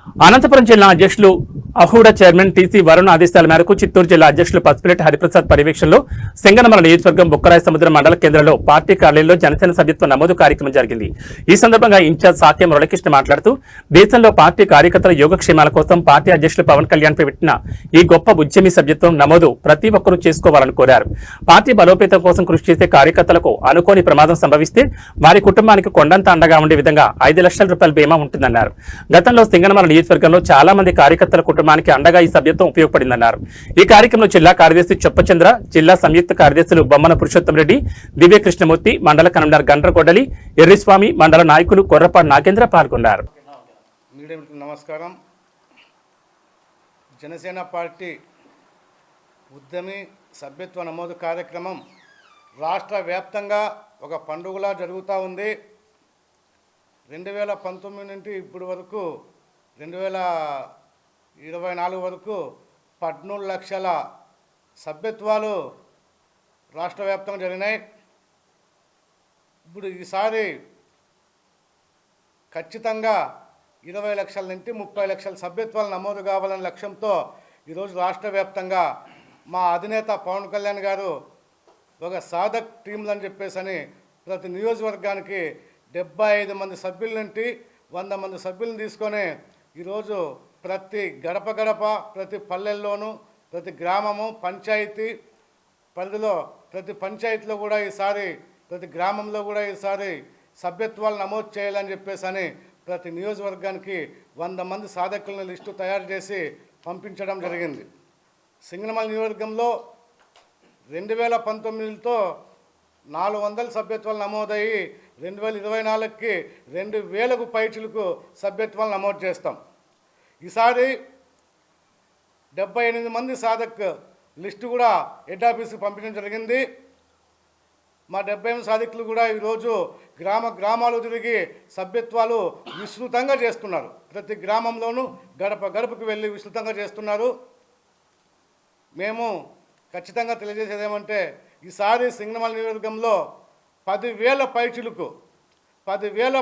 అనంతపురం జిల్లా అధ్యక్షులు అహూడ chairman TC Varun ఆదేశాల మేరకు చిత్తూరు జిల్లా అధ్యక్షులు పసుపులేటి హరిప్రసాద్ పర్యవేక్షణలో సింగనమల నియోజకవర్గం బుక్కరాయ సముద్రం మండల కేంద్రంలో పార్టీ కార్యాలయంలో జనసేన సభ్యత్వ నమోదు కార్యక్రమం జరిగింది. ఈ సందర్భంగా ఇన్ఛార్జ్ సాత్యం మురళీకృష్ణ మాట్లాడుతూ దేశంలో పార్టీ కార్యకర్తల యోగక్షేమాల కోసం పార్టీ అధ్యక్షులు పవన్ కళ్యాణ్ పై పెట్టిన ఈ గొప్ప ఉద్యమి సభ్యత్వం నమోదు ప్రతి ఒక్కరూ చేసుకోవాలని కోరారు. పార్టీ బలోపేతం కోసం కృషి చేసే కార్యకర్తలకు అనుకోని ప్రమాదం సంభవిస్తే వారి కుటుంబానికి కొండంత అండగా ఉండే విధంగా 5 లక్షల రూపాయల బీమా ఉంటుందన్నారు. గతంలో సింగనమల నియోజకవర్గంలో చాలా మంది కార్యకర్తల కుటుంబానికి అండగా ఈ సభ్యత్వం ఉపయోగపడిందన్నారు. ఈ కార్యక్రమంలో జిల్లా కార్యదర్శి చొప్పచంద్ర, జిల్లా సంయుక్త కార్యదర్శులు బొమ్మన పురుషోత్తం రెడ్డి, దివ్య కృష్ణమూర్తి, మండల కన్వీనర్ గండ్రగొడ్డలి ఎర్రిస్వామి, మండల నాయకులు కొర్రపాటి నాగేంద్ర పాల్గొన్నారు. నమస్కారం. జనసేన పార్టీ ఉద్యమి సభ్యత్వ నమోదు కార్యక్రమం రాష్ట్ర వ్యాప్తంగా ఒక పండుగలా జరుగుతూ ఉంది. 2019 నుండి ఇప్పటి వరకు 2024 వరకు 13 లక్షల సభ్యత్వాలు రాష్ట్ర వ్యాప్తంగా జరిగినాయి. ఇప్పుడు ఈసారి ఖచ్చితంగా 20 లక్షల నుండి 30 లక్షల సభ్యత్వాలు నమోదు కావాలనే లక్ష్యంతో ఈరోజు రాష్ట్ర వ్యాప్తంగా మా అధినేత పవన్ కళ్యాణ్ గారు ఒక సాధక్ టీంలని చెప్పేసి ప్రతి నియోజకవర్గానికి 75 మంది సభ్యుల నుండి 100 మంది సభ్యులను తీసుకొని ఈరోజు ప్రతి గడప గడప, ప్రతి పల్లెల్లోనూ, ప్రతి గ్రామము, పంచాయతీ పరిధిలో ప్రతి పంచాయతీలో కూడా ఈసారి, ప్రతి గ్రామంలో కూడా ఈసారి సభ్యత్వాలు నమోదు చేయాలని చెప్పేసి ప్రతి నియోజకవర్గానికి 100 మంది సాధకులను లిస్టు తయారు చేసి పంపించడం జరిగింది. సింగనమల నియోజకవర్గంలో 2019తో 400 సభ్యత్వాలు నమోదయ్యి 2024కి 2000కు పైచిలకు సభ్యత్వాలు నమోదు చేస్తాం. ఈసారి 78 మంది సాధక్ లిస్టు కూడా హెడ్ ఆఫీస్కి పంపించడం జరిగింది. మా 78 సాధకులు కూడా ఈరోజు గ్రామాలు తిరిగి సభ్యత్వాలు విస్తృతంగా చేస్తున్నారు. ప్రతి గ్రామంలోనూ గడప గడపకు వెళ్ళి విస్తృతంగా చేస్తున్నారు. మేము ఖచ్చితంగా తెలియజేసేది ఏమంటే ఈసారి సింగనమల నియోజకవర్గంలో 10,000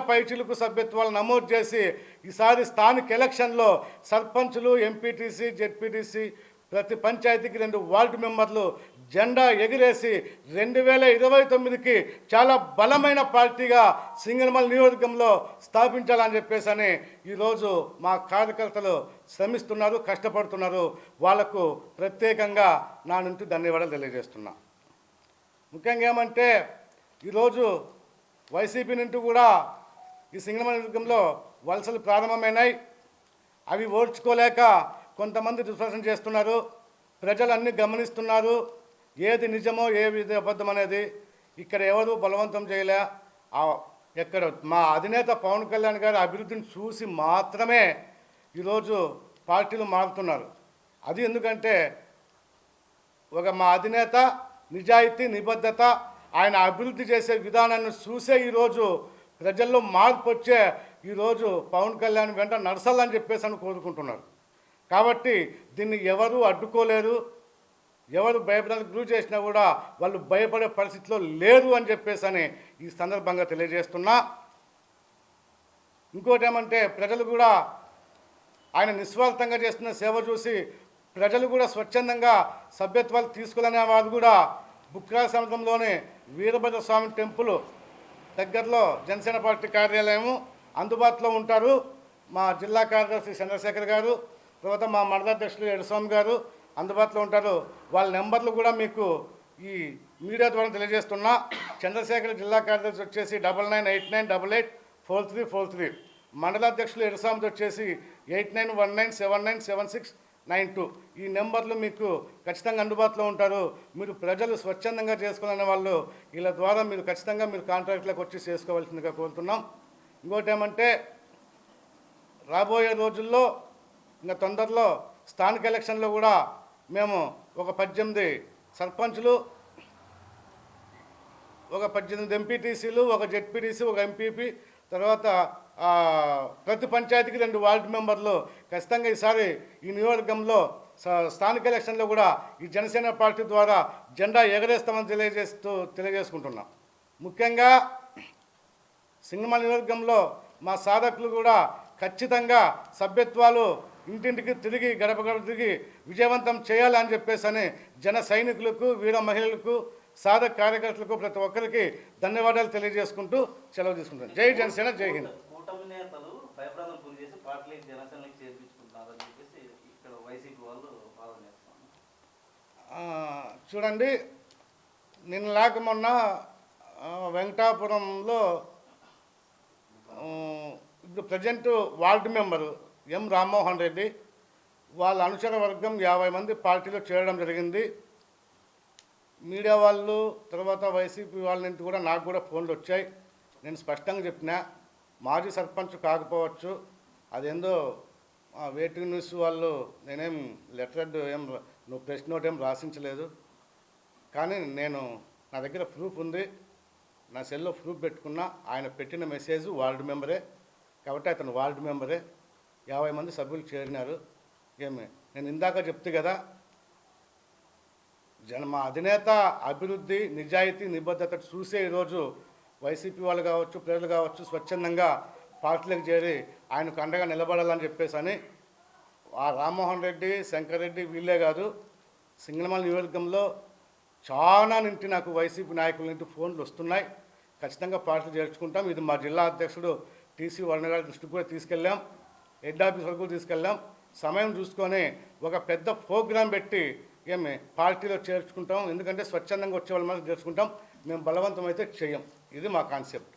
పైచిలకు సభ్యత్వాలు నమోదు చేసి ఈసారి స్థానిక ఎలక్షన్లో సర్పంచులు, ఎంపీటీసీ, జెడ్పీటీసీ ప్రతి పంచాయతీకి 2 వార్డు మెంబర్లు జెండా ఎగిరేసి 2029కి చాలా బలమైన పార్టీగా సింగనమల నియోజకవర్గంలో స్థాపించాలని చెప్పేసి ఈరోజు మా కార్యకర్తలు శ్రమిస్తున్నారు, కష్టపడుతున్నారు. వాళ్లకు ప్రత్యేకంగా నా నుంచి ధన్యవాదాలు తెలియజేస్తున్నా. ముఖ్యంగా ఏమంటే ఈరోజు వైసీపీ నుండి కూడా ఈ సింగనమల నియోజకవర్గంలో వలసలు ప్రారంభమైనాయి. అవి ఓడ్చుకోలేక కొంతమంది దుష్ప్రచారం చేస్తున్నారు. ప్రజలు అన్నీ గమనిస్తున్నారు. ఏది నిజమో ఏది అబద్ధం అనేది ఇక్కడ ఎవరు బలవంతం చేయలే. ఎక్కడ మా అధినేత పవన్ కళ్యాణ్ గారి అభివృద్ధిని చూసి మాత్రమే ఈరోజు పార్టీలు మారుతున్నారు. అది ఎందుకంటే మా అధినేత నిజాయితీ, నిబద్ధత, ఆయన అభివృద్ధి చేసే విధానాన్ని చూసే ఈరోజు ప్రజల్లో మార్పు వచ్చే ఈరోజు పవన్ కళ్యాణ్ వెంట నడసాలని చెప్పేసి కోరుకుంటున్నారు. కాబట్టి దీన్ని ఎవరు అడ్డుకోలేరు. ఎవరు భయపడడానికి గురి చేసినా కూడా వాళ్ళు భయపడే పరిస్థితిలో లేరు అని చెప్పేసి ఈ సందర్భంగా తెలియజేస్తున్నా. ఇంకోటి ఏమంటే ప్రజలు కూడా ఆయన నిస్వార్థంగా చేస్తున్న సేవ చూసి ప్రజలు కూడా స్వచ్ఛందంగా సభ్యత్వాలు తీసుకోవాలనే వారు కూడా బుక్కరాయ సముద్రంలోని వీరభద్ర స్వామి టెంపుల్ దగ్గరలో జనసేన పార్టీ కార్యాలయము అందుబాటులో ఉంటారు. మా జిల్లా కార్యదర్శి చంద్రశేఖర్ గారు, తర్వాత మా మండలాధ్యక్షులు ఎర్రిస్వామి గారు అందుబాటులో ఉంటారు. వాళ్ళ నెంబర్లు కూడా మీకు ఈ మీడియా ద్వారా తెలియజేస్తున్నా. చంద్రశేఖర్ జిల్లా కార్యదర్శి వచ్చేసి 9989884343, మండలాధ్యక్షులు ఎర్రిస్వామిది వచ్చేసి 8919799692. ఈ నెంబర్లు మీకు ఖచ్చితంగా అందుబాటులో ఉంటారు. మీరు ప్రజలు స్వచ్ఛందంగా చేసుకోవాలనే వాళ్ళు వీళ్ళ ద్వారా మీరు ఖచ్చితంగా మీరు కాంట్రాక్ట్లకు వచ్చి చేసుకోవాల్సిందిగా కోరుతున్నాం. ఇంకోటి ఏమంటే రాబోయే రోజుల్లో ఇంకా తొందరలో స్థానిక ఎలక్షన్లో కూడా మేము ఒక 18 సర్పంచులు, ఒక 18 ఎంపీటీసీలు, ఒక జెడ్పీటీసీ, ఒక ఎంపీపీ, తర్వాత ప్రతి పంచాయతీకి 2 వార్డు మెంబర్లు ఖచ్చితంగా ఈసారి ఈ నియోజకవర్గంలో స్థానిక ఎలక్షన్లో కూడా ఈ జనసేన పార్టీ ద్వారా జెండా ఎగరేస్తామని తెలియజేసుకుంటున్నాం. ముఖ్యంగా సింగనమల నియోజకవర్గంలో మా సాధకులు కూడా ఖచ్చితంగా సభ్యత్వాలు ఇంటింటికి తిరిగి గడప గడప తిరిగి విజయవంతం చేయాలని చెప్పేసి అని జన సైనికులకు వీర మహిళలకు సాధక కార్యకర్తలకు ప్రతి ఒక్కరికి ధన్యవాదాలు తెలియజేసుకుంటూ సెలవు తీసుకుంటాను. జై జనసేన, జై హింద్. కూటమి నేతలు భయప్రాంతం గురి చేసి పార్టీలకు జనసేనలకు చేర్పించుకుంటున్నారని చెప్పేసి ఇక్కడ వైసీపీ వాళ్ళు వాదన చేస్తున్నారు. చూడండి, నిన్నలాక మొన్న వెంకటాపురంలో ఇప్పుడు ప్రజెంట్ వార్డు మెంబరు ఎం రామ్మోహన్ రెడ్డి వాళ్ళ అనుచర వర్గం 50 మంది పార్టీలో చేరడం జరిగింది. మీడియా వాళ్ళు తర్వాత వైసీపీ వాళ్ళ నుంచి కూడా నాకు కూడా ఫోన్లు వచ్చాయి. నేను స్పష్టంగా చెప్పినా, మాజీ సర్పంచ్ కాకపోవచ్చు, అదేందో వెయిటింగ్ న్యూస్ వాళ్ళు నేనేం లెటర్ నువ్వు ప్రెస్ నోట్ ఏం రాసించలేదు, కానీ నా దగ్గర ప్రూఫ్ ఉంది, నా సెల్లో ప్రూఫ్ పెట్టుకున్నా. ఆయన పెట్టిన మెసేజ్ వార్డు మెంబరే కాబట్టి అతను వార్డు మెంబరే. 50 మంది సభ్యులు చేరినారు. నేను ఇందాక చెప్తే కదా, మా అధినేత అభివృద్ధి, నిజాయితీ, నిబద్ధత చూసే ఈరోజు వైసీపీ వాళ్ళు కావచ్చు, ప్రజలు కావచ్చు స్వచ్ఛందంగా పార్టీలకు చేరి ఆయనకు అండగా నిలబడాలని చెప్పేసి అని ఆ రామ్మోహన్ రెడ్డి, శంకర్ రెడ్డి వీళ్ళే కాదు, సింగనమల నియోజకవర్గంలో చాలా నుండి నాకు వైసీపీ నాయకుల నుండి ఫోన్లు వస్తున్నాయి. ఖచ్చితంగా పార్టీలు చేర్చుకుంటాం. ఇది మా జిల్లా అధ్యక్షుడు టీసీ వరుణ గారి దృష్టికి కూడా తీసుకెళ్ళాం, హెడ్ ఆఫీస్ వరకు తీసుకెళ్ళాం. సమయం చూసుకొని ఒక పెద్ద ప్రోగ్రాం పెట్టి పార్టీలో చేర్చుకుంటాం. ఎందుకంటే స్వచ్ఛందంగా వచ్చే వాళ్ళ మీద చేర్చుకుంటాం. మేము బలవంతం అయితే చెయ్యం. ఇది మా కాన్సెప్ట్.